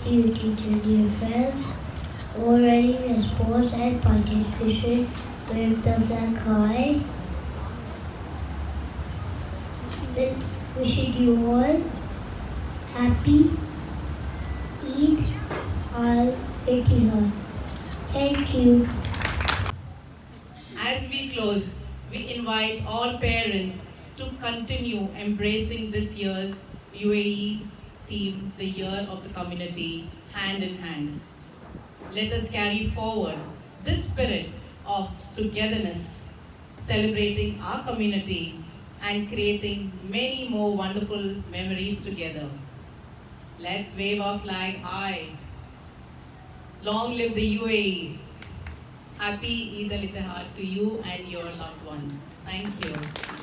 activities with your friends, already in sports and participation with the flag high. Wishing you all happy Eid al-Fitr. Thank you. As we close, we invite all parents to continue embracing this year's UAE theme, the Year of the Community, hand in hand. Let us carry forward this spirit of togetherness, celebrating our community and creating many more wonderful memories together. Let's wave our flag high. Long live the UAE. Happy Eid al-Ittihad to you and your loved ones. Thank you.